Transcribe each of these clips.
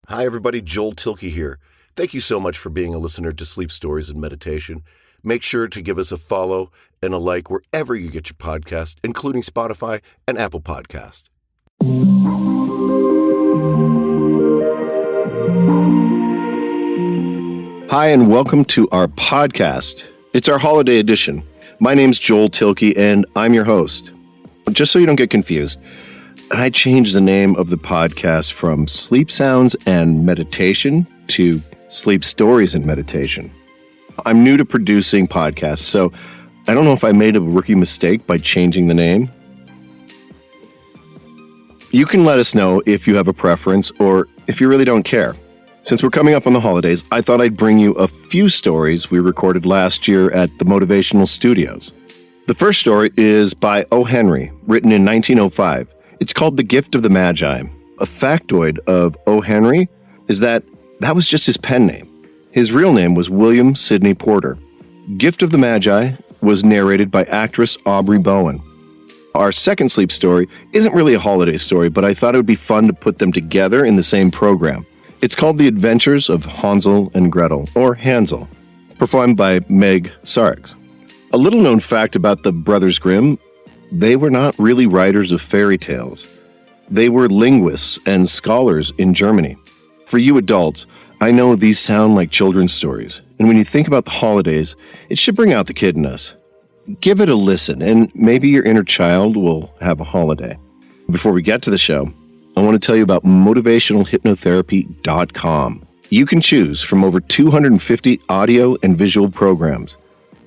Hi, everybody. Joel Thielke here. Thank you so much for being a listener to Sleep Stories and Meditation. Make sure to give us a follow and a like wherever you get your podcast, including Spotify and Apple Podcast. Hi, and welcome to our podcast. It's our holiday edition. My name's Joel Thielke, and I'm your host. Just so you don't get confused, I changed the name of the podcast from Sleep Sounds and Meditation to Sleep Stories and Meditation. I'm new to producing podcasts, so I don't know if I made a rookie mistake by changing the name. You can let us know if you have a preference or if you really don't care. Since we're coming up on the holidays, I thought I'd bring you a few stories we recorded last year at the Motivational Studios. The first story is by O. Henry, written in 1905. It's called The Gift of the Magi. A factoid of O. Henry is that was just his pen name. His real name was William Sidney Porter. Gift of the Magi was narrated by actress Aubree Bowen. Our second sleep story isn't really a holiday story, but I thought it would be fun to put them together in the same program. It's called The Adventures of Hansel and Gretel, or Hansel, performed by Meg Sarics. A little known fact about the Brothers Grimm: they were not really writers of fairy tales. They were linguists and scholars in Germany. For you adults, I know these sound like children's stories, and when you think about the holidays, it should bring out the kid in us. Give it a listen, and maybe your inner child will have a holiday. Before we get to the show, I want to tell you about motivationalhypnotherapy.com. You can choose from over 250 audio and visual programs.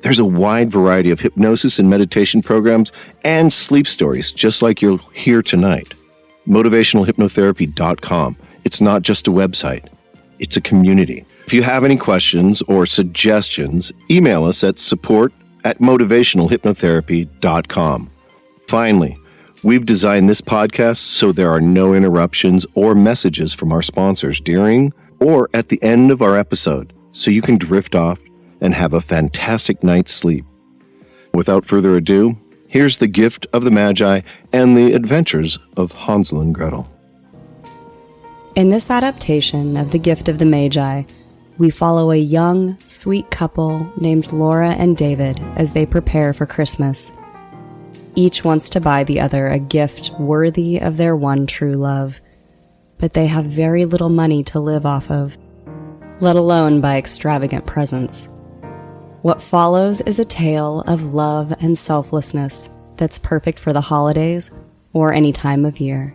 There's a wide variety of hypnosis and meditation programs and sleep stories, just like you'll hear tonight. Motivationalhypnotherapy.com. It's not just a website. It's a community. If you have any questions or suggestions, email us at support@motivationalhypnotherapy.com. Finally, we've designed this podcast so there are no interruptions or messages from our sponsors during or at the end of our episode, so you can drift off and have a fantastic night's sleep. Without further ado, here's The Gift of the Magi and the Adventures of Hansel and Gretel. In this adaptation of The Gift of the Magi, we follow a young, sweet couple named Laura and David as they prepare for Christmas. Each wants to buy the other a gift worthy of their one true love, but they have very little money to live off of, let alone buy extravagant presents. What follows is a tale of love and selflessness that's perfect for the holidays or any time of year.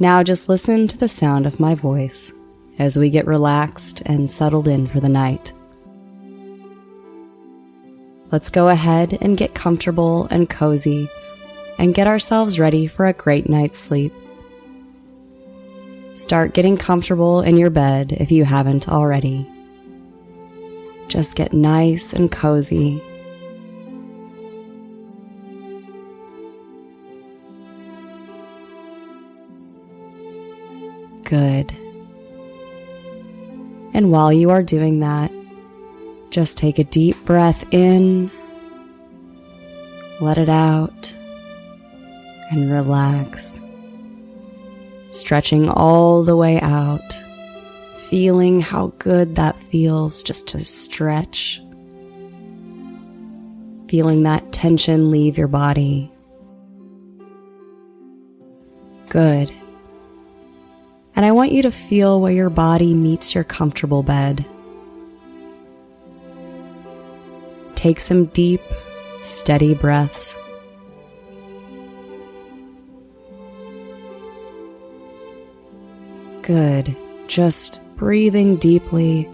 Now just listen to the sound of my voice as we get relaxed and settled in for the night. Let's go ahead and get comfortable and cozy and get ourselves ready for a great night's sleep. Start getting comfortable in your bed if you haven't already. Just get nice and cozy. Good. And while you are doing that, just take a deep breath in, let it out, and relax. Stretching all the way out, feeling how good that feels just to stretch. Feeling that tension leave your body. Good. And I want you to feel where your body meets your comfortable bed. Take some deep, steady breaths. Good. Just breathing deeply,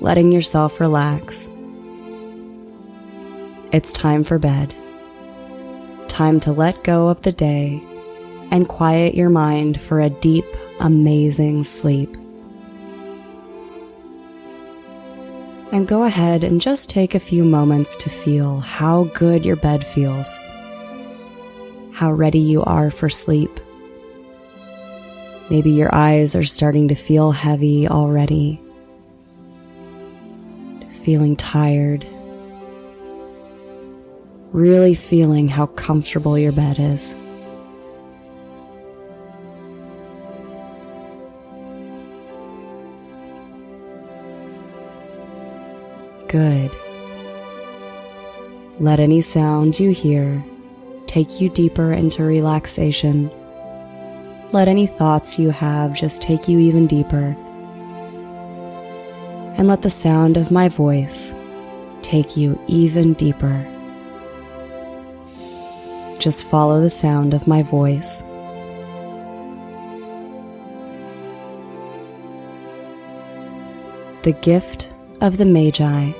letting yourself relax. It's time for bed. Time to let go of the day and quiet your mind for a deep, amazing sleep. And go ahead and just take a few moments to feel how good your bed feels, how ready you are for sleep. Maybe your eyes are starting to feel heavy already, feeling tired. really feeling how comfortable your bed is. Good. Let any sounds you hear take you deeper into relaxation. Let any thoughts you have just take you even deeper. And let the sound of my voice take you even deeper. Just follow the sound of my voice. The gift of the Magi.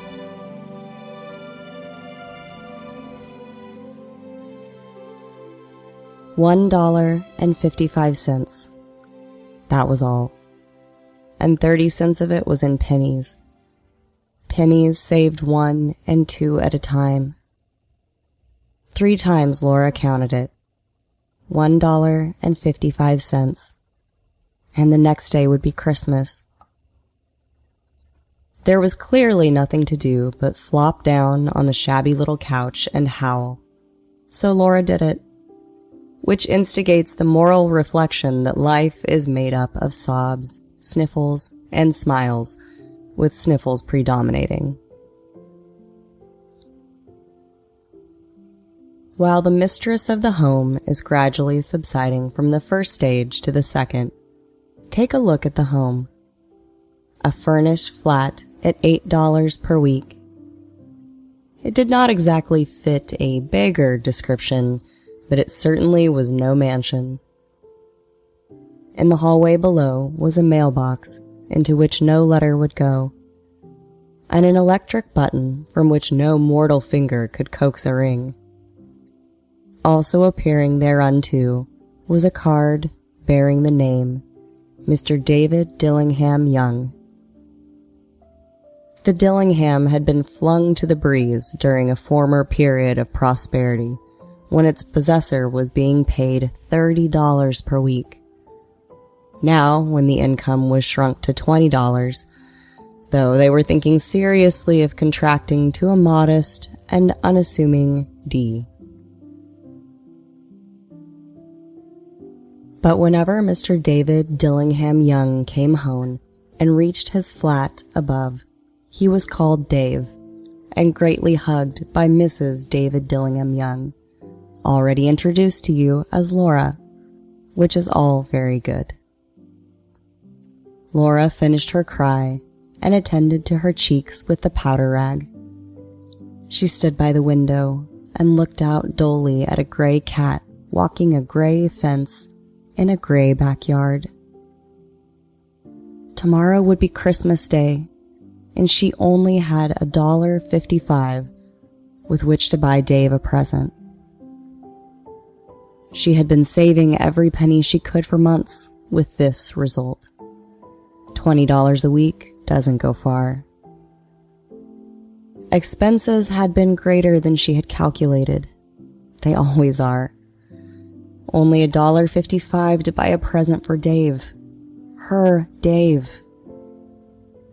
$1.55. That was all. And 30 cents of it was in pennies. Pennies saved 1 and 2 at a time. 3 times Laura counted it. $1.55. And the next day would be Christmas. There was clearly nothing to do but flop down on the shabby little couch and howl. So Laura did it, which instigates the moral reflection that life is made up of sobs, sniffles, and smiles, with sniffles predominating. While the mistress of the home is gradually subsiding from the first stage to the second, take a look at the home. A furnished flat at $8 per week. It did not exactly fit a beggar description, but it certainly was no mansion. In the hallway below was a mailbox into which no letter would go, and an electric button from which no mortal finger could coax a ring. Also appearing thereunto was a card bearing the name Mr. David Dillingham Young. The Dillingham had been flung to the breeze during a former period of prosperity, when its possessor was being paid $30 per week. Now, when the income was shrunk to $20, though they were thinking seriously of contracting to a modest and unassuming D. But whenever Mr. David Dillingham Young came home and reached his flat above, he was called Dave, and greatly hugged by Mrs. David Dillingham Young, already introduced to you as Laura, which is all very good. Laura finished her cry and attended to her cheeks with the powder rag. She stood by the window and looked out dully at a gray cat walking a gray fence in a gray backyard. Tomorrow would be Christmas Day, and she only had $1.55 with which to buy Dave a present. She had been saving every penny she could for months with this result. $20 a week doesn't go far. Expenses had been greater than she had calculated. They always are. Only $1.55 to buy a present for Dave. Her Dave.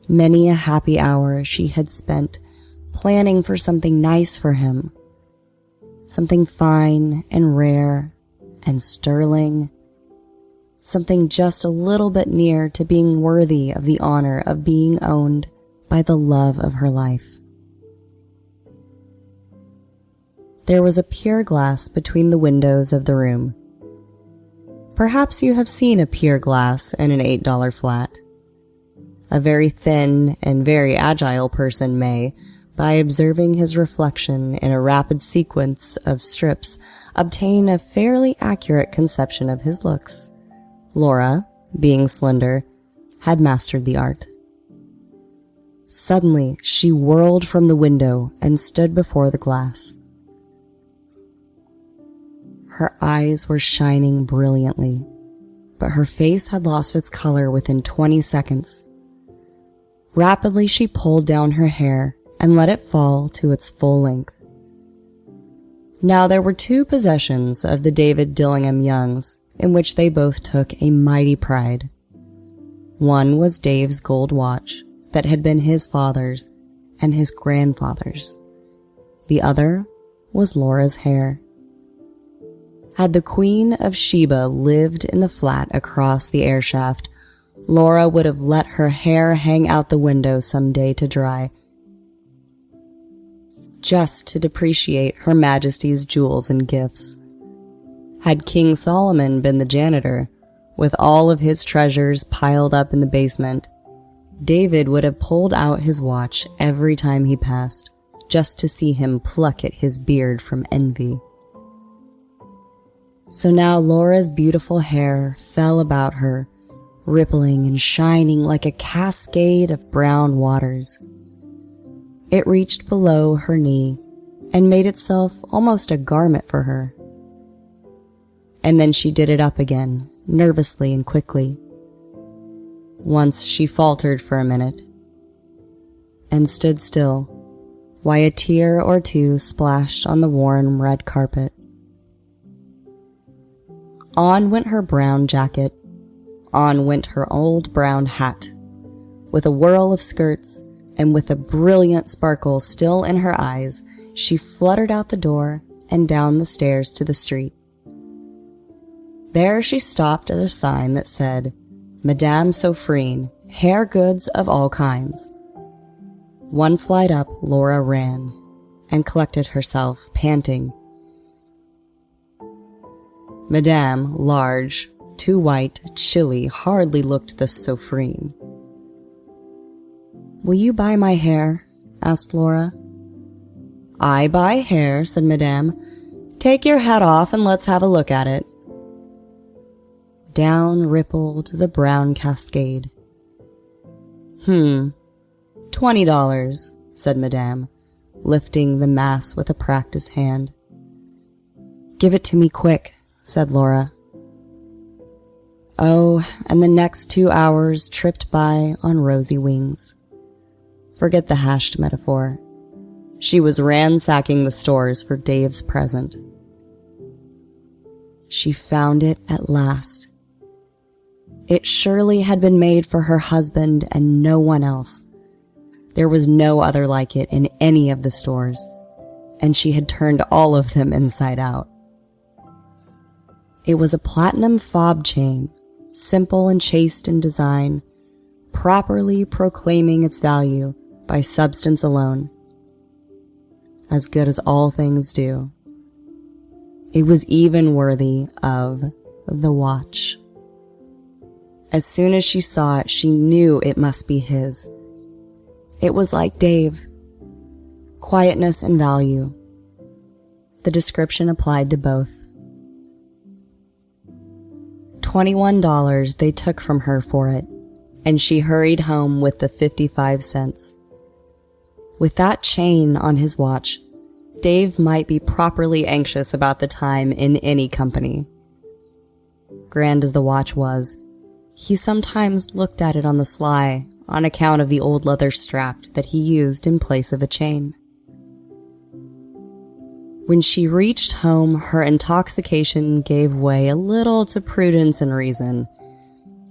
Many a happy hour she had spent planning for something nice for him. Something fine and rare and sterling. Something just a little bit near to being worthy of the honor of being owned by the love of her life. There was a pier glass between the windows of the room. Perhaps you have seen a pier glass in an $8 flat. A very thin and very agile person may, by observing his reflection in a rapid sequence of strips, obtain a fairly accurate conception of his looks. Laura, being slender, had mastered the art. Suddenly, she whirled from the window and stood before the glass. Her eyes were shining brilliantly, but her face had lost its color within 20 seconds. Rapidly, she pulled down her hair and let it fall to its full length. Now there were 2 possessions of the David Dillingham Youngs in which they both took a mighty pride. One was Dave's gold watch that had been his father's and his grandfather's. The other was Laura's hair. Had the Queen of Sheba lived in the flat across the airshaft, Laura would have let her hair hang out the window some day to dry, just to depreciate Her Majesty's jewels and gifts. Had King Solomon been the janitor, with all of his treasures piled up in the basement, David would have pulled out his watch every time he passed, just to see him pluck at his beard from envy. So now Laura's beautiful hair fell about her, rippling and shining like a cascade of brown waters. It reached below her knee and made itself almost a garment for her. And then she did it up again, nervously and quickly. Once she faltered for a minute and stood still, while a tear or two splashed on the worn red carpet. On went her brown jacket. On went her old brown hat. With a whirl of skirts and with a brilliant sparkle still in her eyes, she fluttered out the door and down the stairs to the street. There she stopped at a sign that said, Madame Sophronie, hair goods of all kinds. One flight up, Laura ran and collected herself, panting. Madame, large, too white, chilly, hardly looked the Sophronie. Will you buy my hair? Asked Laura. I buy hair, said Madame. Take your hat off and let's have a look at it. Down rippled the brown cascade. $20, said Madame, lifting the mass with a practiced hand. Give it to me quick, said Laura. Oh, and the next 2 hours tripped by on rosy wings. Forget the hashed metaphor. She was ransacking the stores for Dave's present. She found it at last. It surely had been made for her husband and no one else. There was no other like it in any of the stores, and she had turned all of them inside out. It was a platinum fob chain, simple and chaste in design, properly proclaiming its value by substance alone. As good as all things do. It was even worthy of the watch. As soon as she saw it, she knew it must be his. It was like Dave. Quietness and value. The description applied to both. $21 they took from her for it, and she hurried home with the 55 cents. With that chain on his watch, Dave might be properly anxious about the time in any company. Grand as the watch was, he sometimes looked at it on the sly on account of the old leather strap that he used in place of a chain. When she reached home, her intoxication gave way a little to prudence and reason.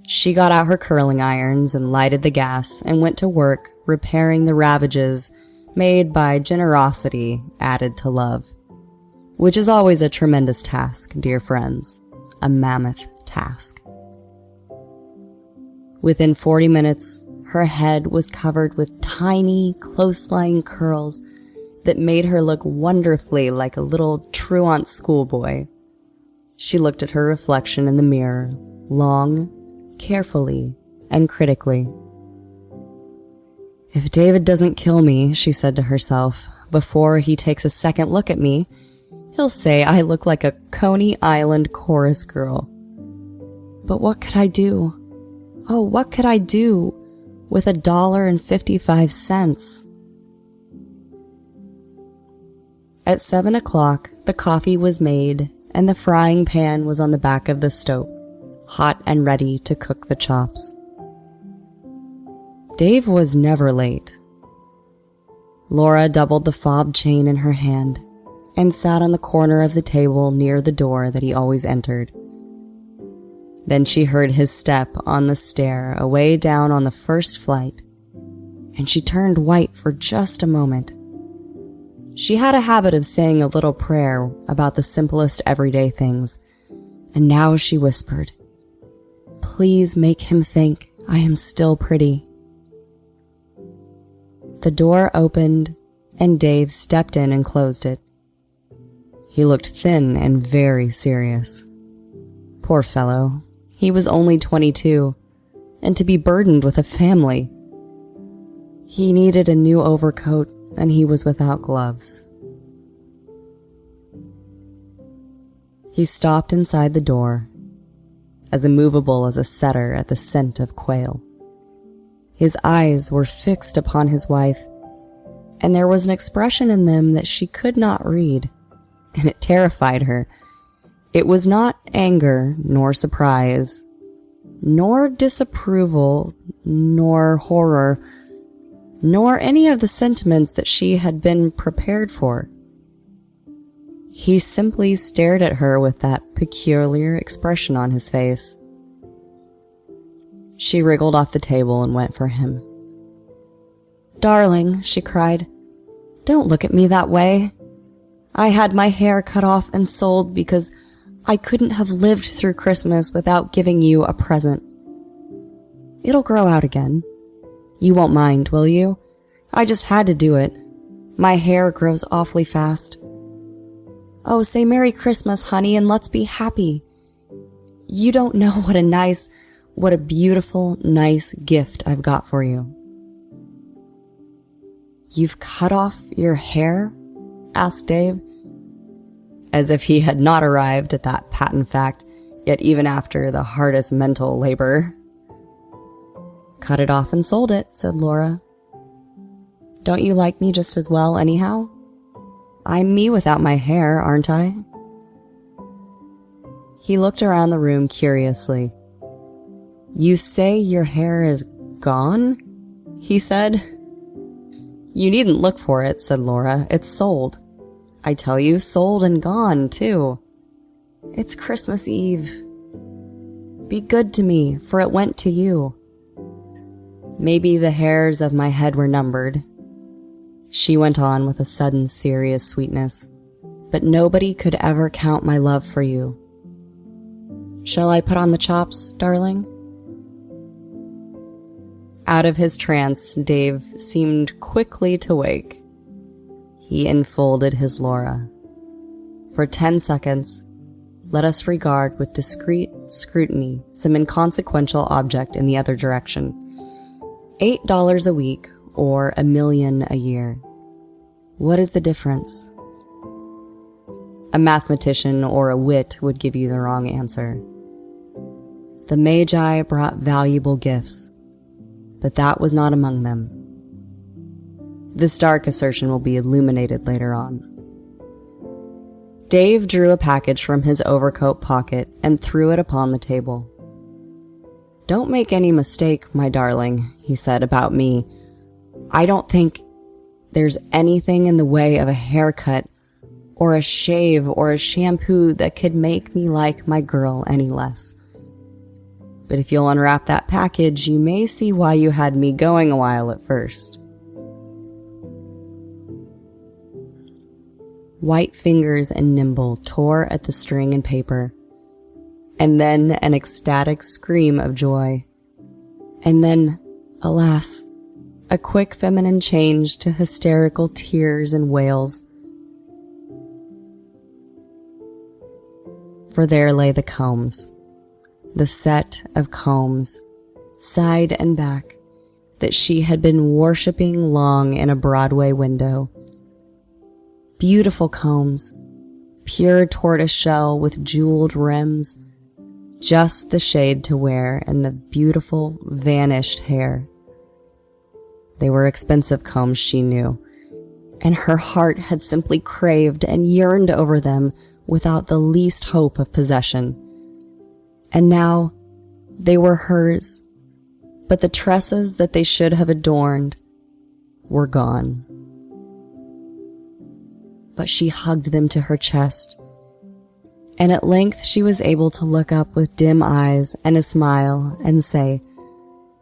She got out her curling irons and lighted the gas and went to work repairing the ravages made by generosity added to love, which is always a tremendous task, dear friends, a mammoth task. Within 40 minutes, her head was covered with tiny, close-lying curls that made her look wonderfully like a little truant schoolboy. She looked at her reflection in the mirror, long, carefully, and critically. If David doesn't kill me, she said to herself, before he takes a second look at me, he'll say I look like a Coney Island chorus girl. But what could I do? Oh, what could I do with $1.55? At 7 o'clock, the coffee was made and the frying pan was on the back of the stove, hot and ready to cook the chops. Dave was never late. Laura doubled the fob chain in her hand and sat on the corner of the table near the door that he always entered. Then she heard his step on the stair away down on the first flight, and she turned white for just a moment. She had a habit of saying a little prayer about the simplest everyday things, and now she whispered, "Please make him think I am still pretty." The door opened, and Dave stepped in and closed it. He looked thin and very serious. Poor fellow, he was only 22, and to be burdened with a family. He needed a new overcoat, and he was without gloves. He stopped inside the door, as immovable as a setter at the scent of quail. His eyes were fixed upon his wife, and there was an expression in them that she could not read, and it terrified her. It was not anger, nor surprise, nor disapproval, nor horror, nor any of the sentiments that she had been prepared for. He simply stared at her with that peculiar expression on his face. She wriggled off the table and went for him. "Darling," she cried, "don't look at me that way. I had my hair cut off and sold because I couldn't have lived through Christmas without giving you a present. It'll grow out again. You won't mind, will you? I just had to do it. My hair grows awfully fast. Oh, say Merry Christmas, honey, and let's be happy. You don't know what a beautiful, nice gift I've got for you." "You've cut off your hair?" asked Dave, as if he had not arrived at that patent fact, yet even after the hardest mental labor. "Cut it off and sold it," said Laura. "Don't you like me just as well anyhow? I'm me without my hair, aren't I?" He looked around the room curiously. "You say your hair is gone?" he said. "You needn't look for it," said Laura. "It's sold. I tell you, sold and gone, too. It's Christmas Eve. Be good to me, for it went to you. Maybe the hairs of my head were numbered," she went on with a sudden serious sweetness, "but nobody could ever count my love for you. Shall I put on the chops, darling?" Out of his trance, Dave seemed quickly to wake. He enfolded his Laura. For 10 seconds, let us regard with discreet scrutiny some inconsequential object in the other direction. $8 a week or $1 million a year. What is the difference? A mathematician or a wit would give you the wrong answer. The Magi brought valuable gifts, but that was not among them. This dark assertion will be illuminated later on. Dave drew a package from his overcoat pocket and threw it upon the table. "Don't make any mistake, my darling," he said, "about me. I don't think there's anything in the way of a haircut or a shave or a shampoo that could make me like my girl any less. But if you'll unwrap that package, you may see why you had me going a while at first." White fingers and nimble tore at the string and paper, and then an ecstatic scream of joy. And then, alas, a quick feminine change to hysterical tears and wails. For there lay the combs, the set of combs, side and back, that she had been worshipping long in a Broadway window. Beautiful combs, pure tortoiseshell with jeweled rims, just the shade to wear, and the beautiful, vanished hair. They were expensive combs, she knew, and her heart had simply craved and yearned over them without the least hope of possession. And now they were hers, but the tresses that they should have adorned were gone. But she hugged them to her chest, and at length she was able to look up with dim eyes and a smile and say,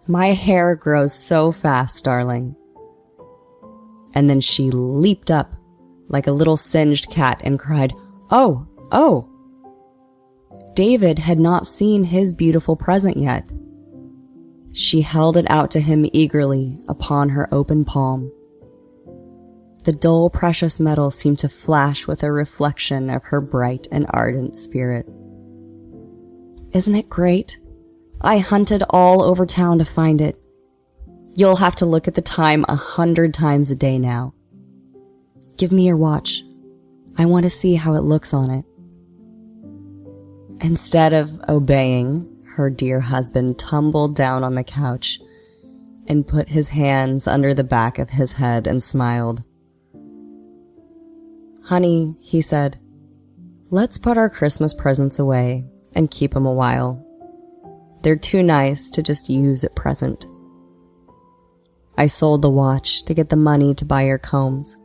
"My hair grows so fast, darling." And then she leaped up like a little singed cat and cried, "Oh, oh!" David had not seen his beautiful present yet. She held it out to him eagerly upon her open palm. The dull, precious metal seemed to flash with a reflection of her bright and ardent spirit. "Isn't it great? I hunted all over town to find it. You'll have to look at the time 100 times a day now. Give me your watch. I want to see how it looks on it." Instead of obeying, her dear husband tumbled down on the couch and put his hands under the back of his head and smiled. "Honey," he said, "let's put our Christmas presents away and keep them a while. They're too nice to just use at present. I sold the watch to get the money to buy your combs.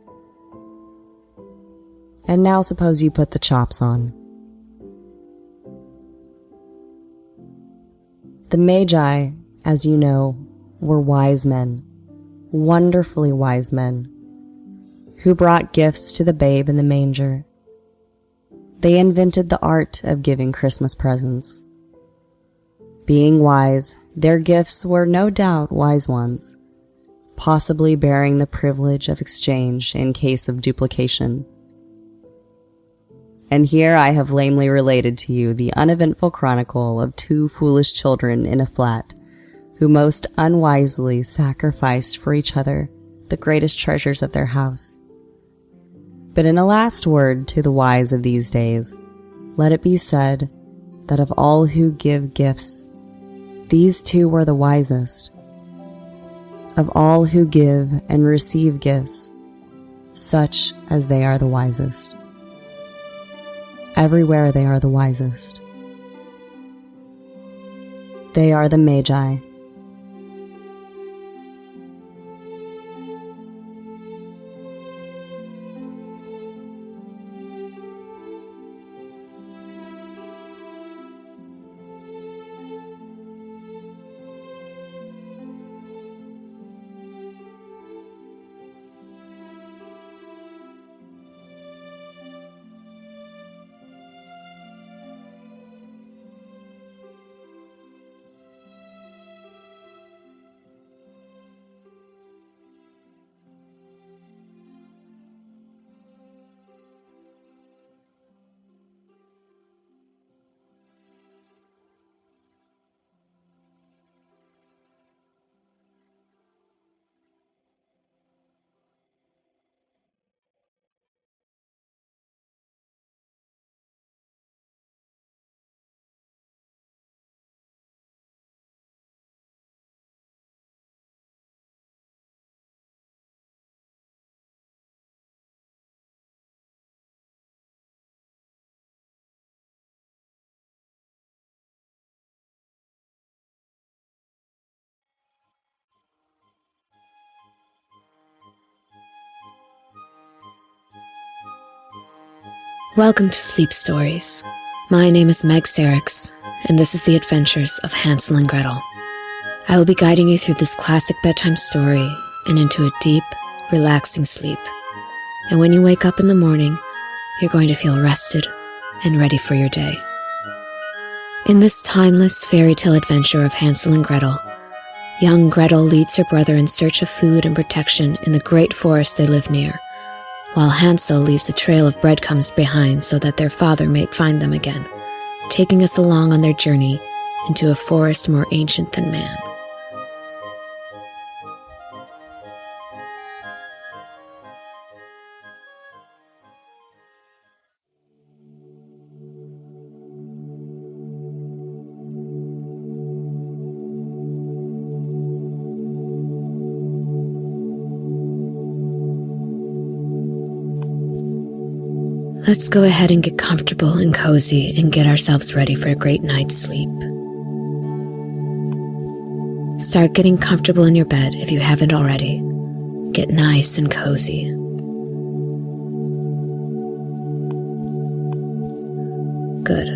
And now suppose you put the chops on." The Magi, as you know, were wise men, wonderfully wise men, who brought gifts to the babe in the manger. They invented the art of giving Christmas presents. Being wise, their gifts were no doubt wise ones, possibly bearing the privilege of exchange in case of duplication. And here I have lamely related to you the uneventful chronicle of two foolish children in a flat, who most unwisely sacrificed for each other the greatest treasures of their house. But in a last word to the wise of these days, let it be said that of all who give gifts, these two were the wisest. Of all who give and receive gifts, such as they are the wisest. Everywhere they are the wisest. They are the Magi. Welcome to Sleep Stories. My name is Meg Sarics, and this is the adventures of Hansel and Gretel. I will be guiding you through this classic bedtime story and into a deep, relaxing sleep. And when you wake up in the morning, you're going to feel rested and ready for your day. In this timeless fairy tale adventure of Hansel and Gretel, young Gretel leads her brother in search of food and protection in the great forest they live near, while Hansel leaves a trail of breadcrumbs behind so that their father may find them again, taking us along on their journey into a forest more ancient than man. Let's go ahead and get comfortable and cozy and get ourselves ready for a great night's sleep. Start getting comfortable in your bed if you haven't already. Get nice and cozy. Good.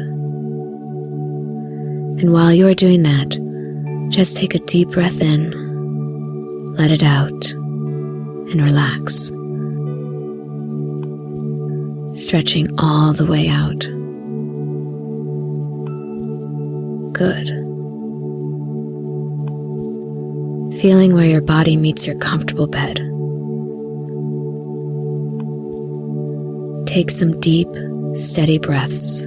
And while you are doing that, just take a deep breath in, let it out, and relax. stretching all the way out. Good. Feeling where your body meets your comfortable bed. Take some deep, steady breaths.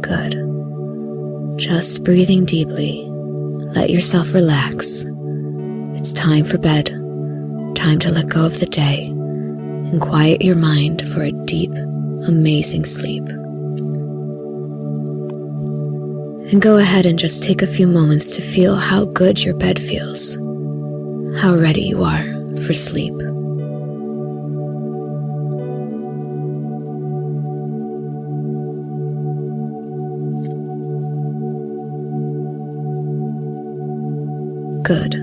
Good. Just breathing deeply. Let yourself relax. It's time for bed. Time to let go of the day and quiet your mind for a deep, amazing sleep. And go ahead and just take a few moments to feel how good your bed feels, how ready you are for sleep. Good.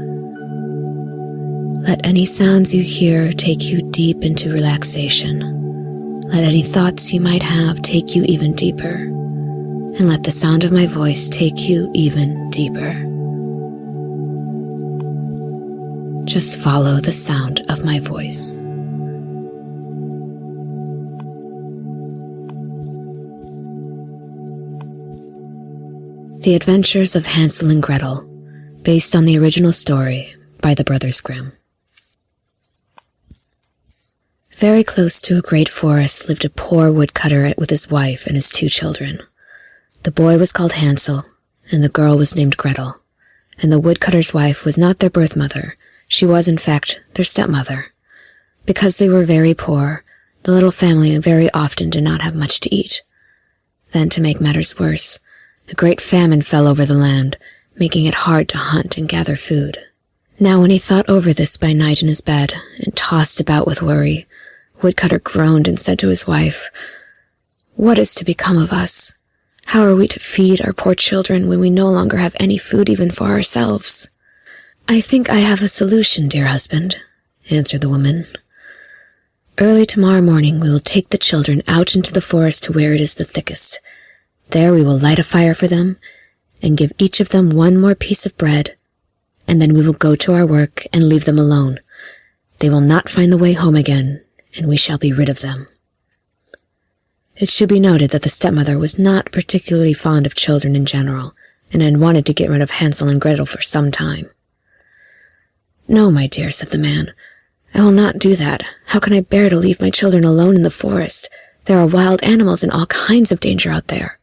Let any sounds you hear take you deep into relaxation. Let any thoughts you might have take you even deeper. And let the sound of my voice take you even deeper. Just follow the sound of my voice. The Adventures of Hansel and Gretel, based on the original story by the Brothers Grimm. Very close to a great forest lived a poor woodcutter with his wife and his 2 children. The boy was called Hansel, and the girl was named Gretel, and the woodcutter's wife was not their birth mother. She was, in fact, their stepmother. Because they were very poor, the little family very often did not have much to eat. Then, to make matters worse, a great famine fell over the land, making it hard to hunt and gather food. Now when he thought over this by night in his bed, and tossed about with worry, Woodcutter groaned and said to his wife, "What is to become of us? How are we to feed our poor children when we no longer have any food even for ourselves?" "I think I have a solution, dear husband," answered the woman. "Early tomorrow morning we will take the children out into the forest to where it is the thickest. There we will light a fire for them, and give each of them 1 more piece of bread, and then we will go to our work and leave them alone. They will not find the way home again, and we shall be rid of them." It should be noted that the stepmother was not particularly fond of children in general, and had wanted to get rid of Hansel and Gretel for some time. "No, my dear," said the man, "I will not do that. How can I bear to leave my children alone in the forest? There are wild animals and all kinds of danger out there."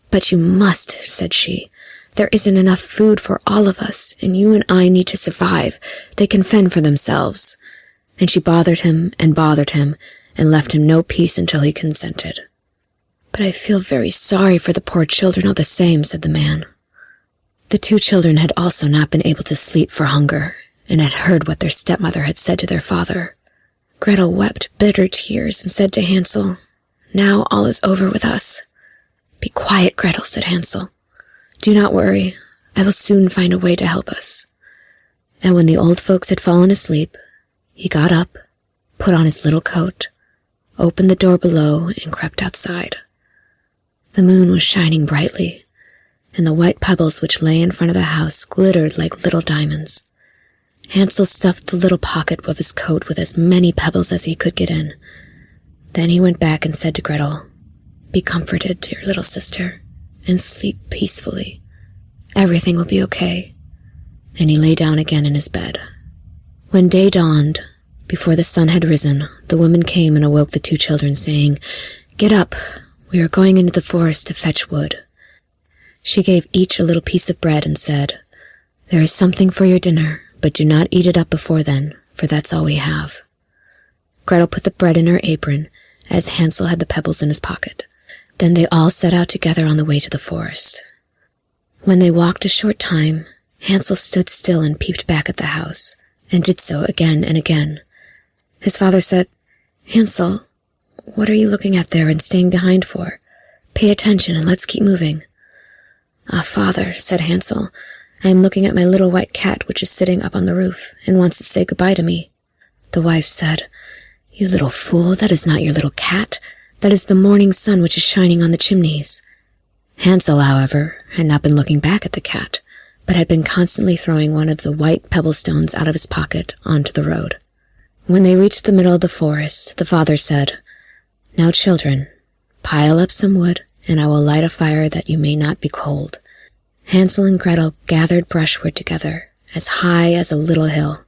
"But you must," said she. "There isn't enough food for all of us, and you and I need to survive. They can fend for themselves." And she bothered him, and left him no peace until he consented. "But I feel very sorry for the poor children all the same," said the man. The 2 children had also not been able to sleep for hunger, and had heard what their stepmother had said to their father. Gretel wept bitter tears and said to Hansel, "Now all is over with us." "Be quiet, Gretel," said Hansel. "Do not worry. I will soon find a way to help us." And when the old folks had fallen asleep, he got up, put on his little coat, opened the door below, and crept outside. The moon was shining brightly, and the white pebbles which lay in front of the house glittered like little diamonds. Hansel stuffed the little pocket of his coat with as many pebbles as he could get in. Then he went back and said to Gretel, "Be comforted, dear little sister, and sleep peacefully. Everything will be okay." And he lay down again in his bed. When day dawned, before the sun had risen, the woman came and awoke the 2 children, saying, "Get up, we are going into the forest to fetch wood." She gave each a little piece of bread and said, "There is something for your dinner, but do not eat it up before then, for that's all we have." Gretel put the bread in her apron, as Hansel had the pebbles in his pocket. Then they all set out together on the way to the forest. When they walked a short time, Hansel stood still and peeped back at the house, and did so again and again. His father said, "Hansel, what are you looking at there and staying behind for? Pay attention and let's keep moving." "Ah, father," said Hansel, "I am looking at my little white cat which is sitting up on the roof and wants to say goodbye to me." The wife said, "You little fool, that is not your little cat. That is the morning sun which is shining on the chimneys." Hansel, however, had not been looking back at the cat, but had been constantly throwing one of the white pebble stones out of his pocket onto the road. When they reached the middle of the forest, the father said, "Now, children, pile up some wood, and I will light a fire that you may not be cold." Hansel and Gretel gathered brushwood together, as high as a little hill.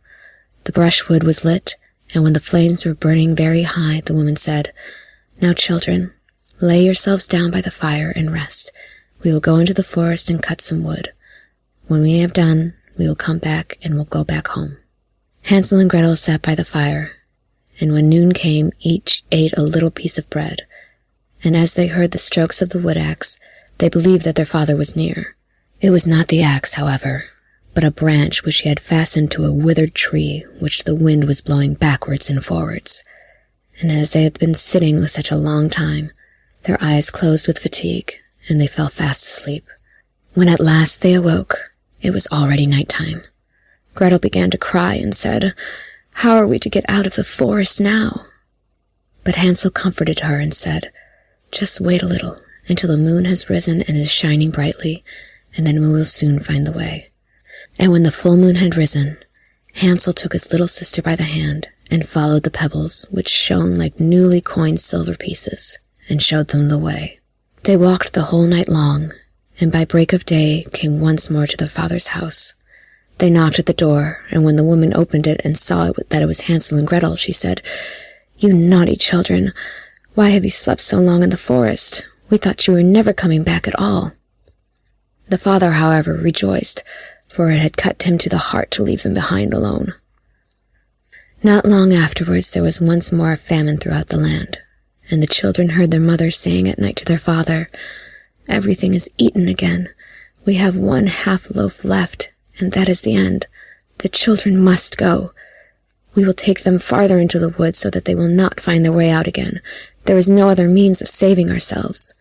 The brushwood was lit, and when the flames were burning very high, the woman said, "Now, children, lay yourselves down by the fire and rest. We will go into the forest and cut some wood. When we have done, we will come back and will go back home." Hansel and Gretel sat by the fire, and when noon came, each ate a little piece of bread. And as they heard the strokes of the wood axe, they believed that their father was near. It was not the axe, however, but a branch which he had fastened to a withered tree which the wind was blowing backwards and forwards. And as they had been sitting with such a long time, their eyes closed with fatigue, and they fell fast asleep. When at last they awoke, it was already night-time. Gretel began to cry and said, "How are we to get out of the forest now?" But Hansel comforted her and said, "Just wait a little until the moon has risen and is shining brightly, and then we will soon find the way." And when the full moon had risen, Hansel took his little sister by the hand and followed the pebbles, which shone like newly coined silver pieces, and showed them the way. They walked the whole night long, and by break of day came once more to their father's house. They knocked at the door, and when the woman opened it and saw that it was Hansel and Gretel, she said, "You naughty children, why have you slept so long in the forest? We thought you were never coming back at all." The father, however, rejoiced, for it had cut him to the heart to leave them behind alone. Not long afterwards there was once more a famine throughout the land, and the children heard their mother saying at night to their father, "Everything is eaten again. We have one half loaf left, and that is the end. The children must go. We will take them farther into the woods so that they will not find their way out again. There is no other means of saving ourselves."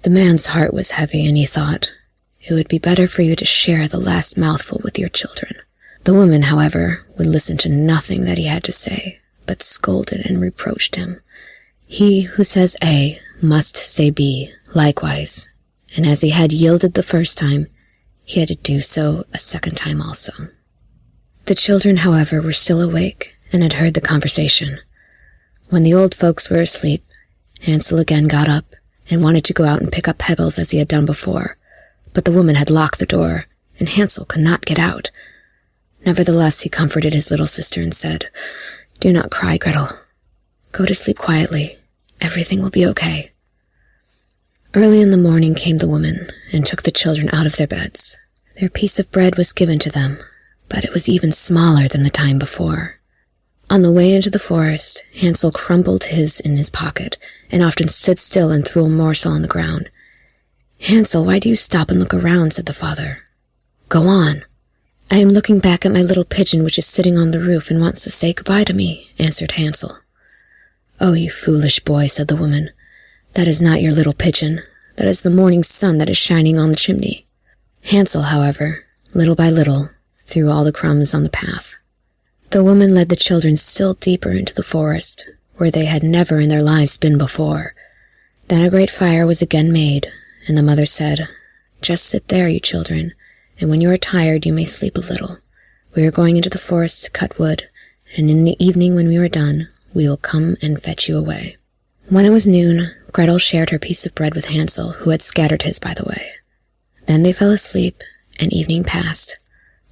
The man's heart was heavy, and he thought, "It would be better for you to share the last mouthful with your children." The woman, however, would listen to nothing that he had to say, but scolded and reproached him. He who says A must say B likewise, and as he had yielded the first time, he had to do so a second time also. The children, however, were still awake and had heard the conversation. When the old folks were asleep, Hansel again got up and wanted to go out and pick up pebbles as he had done before, but the woman had locked the door, and Hansel could not get out. Nevertheless, he comforted his little sister and said, "Do not cry, Gretel. Go to sleep quietly. Everything will be okay." Early in the morning came the woman and took the children out of their beds. Their piece of bread was given to them, but it was even smaller than the time before. On the way into the forest, Hansel crumbled his in his pocket and often stood still and threw a morsel on the ground. "Hansel, why do you stop and look around?" said the father. "Go on." "I am looking back at my little pigeon which is sitting on the roof and wants to say goodbye to me," answered Hansel. "Oh, you foolish boy," said the woman. "That is not your little pigeon. That is the morning sun that is shining on the chimney." Hansel, however, little by little, threw all the crumbs on the path. The woman led the children still deeper into the forest, where they had never in their lives been before. Then a great fire was again made, and the mother said, "Just sit there, you children, and when you are tired you may sleep a little. We are going into the forest to cut wood, and in the evening when we are done, we will come and fetch you away." When it was noon, Gretel shared her piece of bread with Hansel, who had scattered his by the way. Then they fell asleep, and evening passed,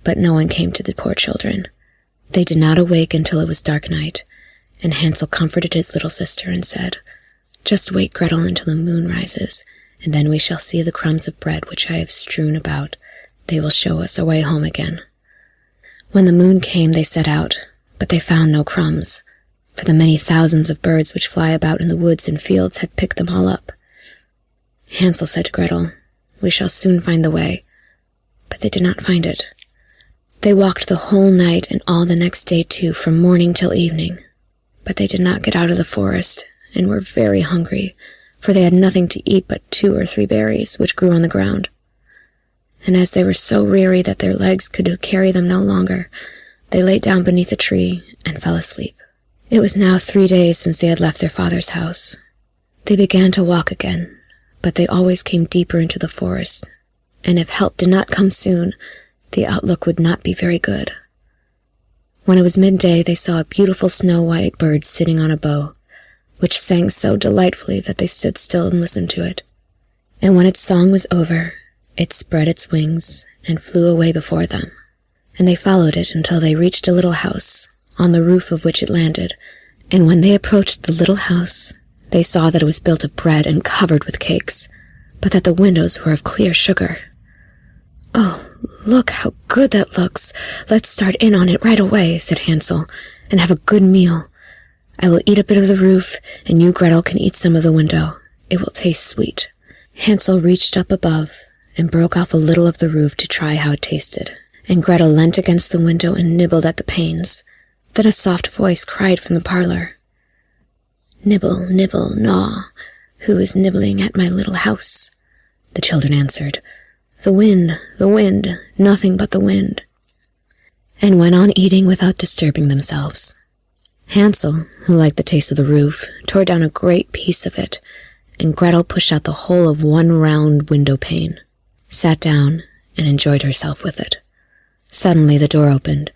but no one came to the poor children. They did not awake until it was dark night, and Hansel comforted his little sister and said, "Just wait, Gretel, until the moon rises, and then we shall see the crumbs of bread which I have strewn about. They will show us our way home again." When the moon came, they set out, but they found no crumbs, for the many thousands of birds which fly about in the woods and fields had picked them all up. Hansel said to Gretel, "We shall soon find the way," but they did not find it. They walked the whole night and all the next day too, from morning till evening, but they did not get out of the forest, and were very hungry, for they had nothing to eat but 2 or 3 berries which grew on the ground. And as they were so weary that their legs could carry them no longer, they lay down beneath a tree and fell asleep. It was now 3 days since they had left their father's house. They began to walk again, but they always came deeper into the forest, and if help did not come soon, The outlook would not be very good. When it was midday, they saw a beautiful snow-white bird sitting on a bough, which sang so delightfully that they stood still and listened to it. And when its song was over, it spread its wings and flew away before them, and they followed it until they reached a little house, on the roof of which it landed. And when they approached the little house, they saw that it was built of bread and covered with cakes, but that the windows were of clear sugar. "Oh, look how good that looks. Let's start in on it right away," said Hansel, "and have a good meal. I will eat a bit of the roof, and you, Gretel, can eat some of the window. It will taste sweet." Hansel reached up above and broke off a little of the roof to try how it tasted, and Gretel leant against the window and nibbled at the panes. Then a soft voice cried from the parlor, "Nibble, nibble, gnaw. Who is nibbling at my little house?" The children answered, the wind, nothing but the wind," and went on eating without disturbing themselves. Hansel, who liked the taste of the roof, tore down a great piece of it, and Gretel pushed out the whole of one round window pane, sat down, and enjoyed herself with it. Suddenly the door opened,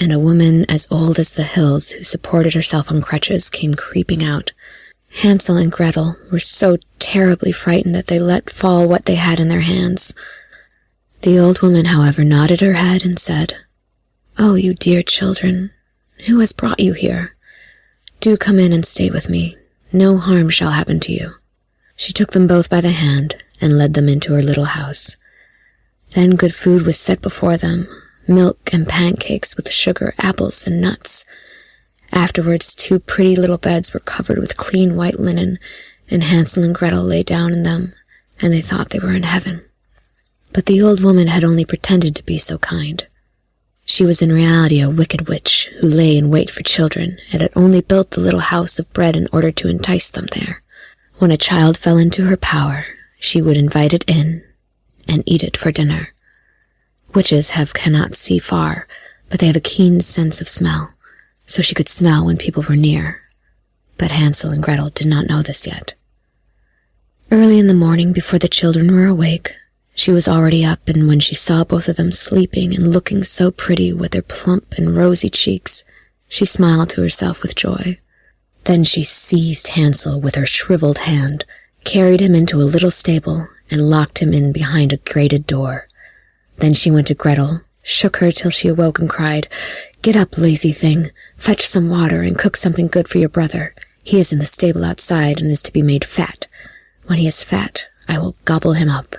and a woman as old as the hills, who supported herself on crutches, came creeping out. Hansel and Gretel were so terribly frightened that they let fall what they had in their hands. The old woman, however, nodded her head and said, "Oh, you dear children, who has brought you here? Do come in and stay with me. No harm shall happen to you." She took them both by the hand and led them into her little house. Then good food was set before them, milk and pancakes with sugar, apples, and nuts. Afterwards, 2 pretty little beds were covered with clean white linen, and Hansel and Gretel lay down in them, and they thought they were in heaven. But the old woman had only pretended to be so kind. She was in reality a wicked witch who lay in wait for children, and had only built the little house of bread in order to entice them there. When a child fell into her power, she would invite it in and eat it for dinner. Witches cannot see far, but they have a keen sense of smell, so she could smell when people were near. But Hansel and Gretel did not know this yet. Early in the morning, before the children were awake, she was already up, and when she saw both of them sleeping and looking so pretty with their plump and rosy cheeks, she smiled to herself with joy. Then she seized Hansel with her shriveled hand, carried him into a little stable, and locked him in behind a grated door. Then she went to Gretel, shook her till she awoke, and cried, "Get up, lazy thing, fetch some water and cook something good for your brother. He is in the stable outside and is to be made fat. When he is fat, I will gobble him up."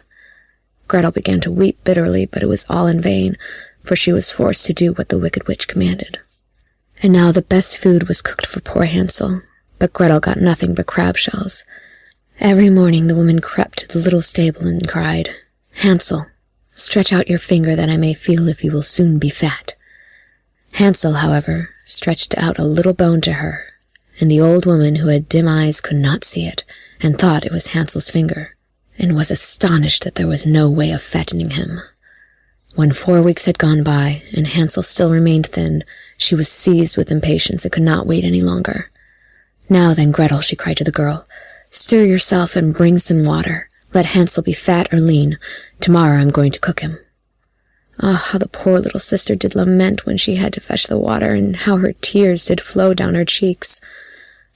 Gretel began to weep bitterly, but it was all in vain, for she was forced to do what the wicked witch commanded. And now the best food was cooked for poor Hansel, but Gretel got nothing but crab shells. Every morning the woman crept to the little stable and cried, "Hansel, stretch out your finger that I may feel if you will soon be fat." Hansel, however, stretched out a little bone to her, and the old woman, who had dim eyes, could not see it, and thought it was Hansel's finger, and was astonished that there was no way of fattening him. When 4 weeks had gone by, and Hansel still remained thin, she was seized with impatience and could not wait any longer. "Now then, Gretel," she cried to the girl, "stir yourself and bring some water. Let Hansel be fat or lean. Tomorrow I'm going to cook him." Ah, how the poor little sister did lament when she had to fetch the water, and how her tears did flow down her cheeks.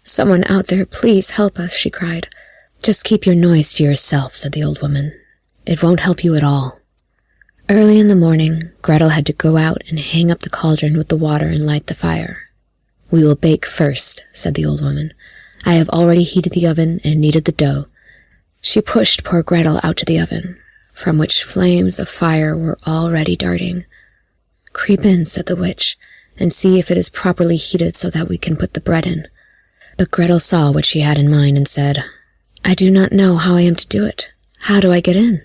"Someone out there, please help us," she cried. "Just keep your noise to yourself," said the old woman. "It won't help you at all." Early in the morning, Gretel had to go out and hang up the cauldron with the water and light the fire. "We will bake first," said the old woman. "I have already heated the oven and kneaded the dough." She pushed poor Gretel out to the oven, from which flames of fire were already darting. "Creep in," said the witch, "and see if it is properly heated so that we can put the bread in." But Gretel saw what she had in mind and said, "I do not know how I am to do it. How do I get in?"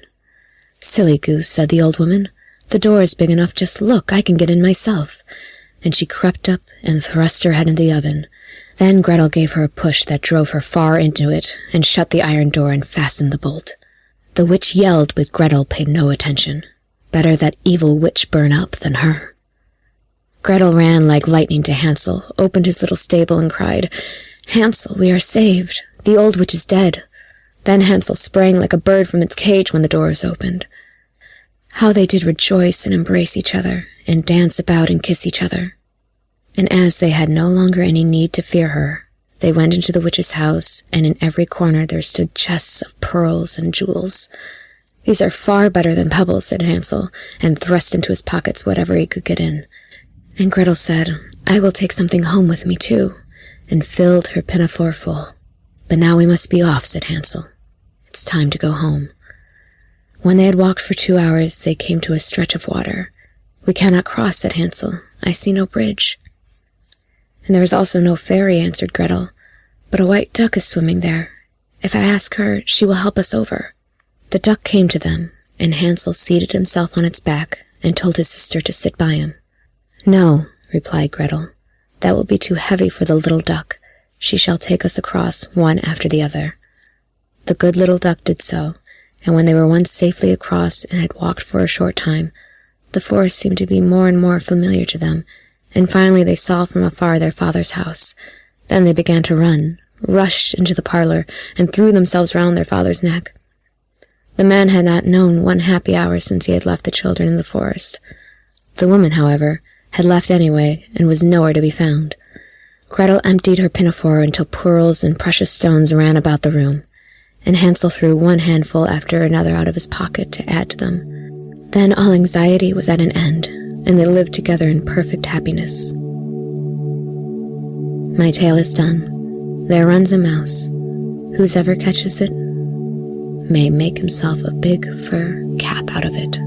"Silly goose," said the old woman. "The door is big enough. Just look, I can get in myself." And she crept up and thrust her head in the oven. Then Gretel gave her a push that drove her far into it, and shut the iron door and fastened the bolt. The witch yelled, but Gretel paid no attention. Better that evil witch burn up than her. Gretel ran like lightning to Hansel, opened his little stable, and cried, "Hansel, we are saved. The old witch is dead." Then Hansel sprang like a bird from its cage when the door was opened. How they did rejoice and embrace each other, and dance about and kiss each other. And as they had no longer any need to fear her, they went into the witch's house, and in every corner there stood chests of pearls and jewels. "These are far better than pebbles," said Hansel, and thrust into his pockets whatever he could get in. And Gretel said, "I will take something home with me too," and filled her pinafore full. "But now we must be off," said Hansel. "It's time to go home." When they had walked for 2 hours, they came to a stretch of water. "We cannot cross," said Hansel. "I see no bridge." "And there is also no ferry," answered Gretel, "but a white duck is swimming there. If I ask her, she will help us over." The duck came to them, and Hansel seated himself on its back and told his sister to sit by him. "No," replied Gretel, "that will be too heavy for the little duck. She shall take us across one after the other." The good little duck did so, and when they were once safely across and had walked for a short time, the forest seemed to be more and more familiar to them, and finally they saw from afar their father's house. Then they began to run, rushed into the parlor, and threw themselves round their father's neck. The man had not known one happy hour since he had left the children in the forest. The woman, however, had left anyway, and was nowhere to be found. Gretel emptied her pinafore until pearls and precious stones ran about the room, and Hansel threw one handful after another out of his pocket to add to them. Then all anxiety was at an end, and they lived together in perfect happiness. My tale is done. There runs a mouse. Whosoever catches it may make himself a big fur cap out of it.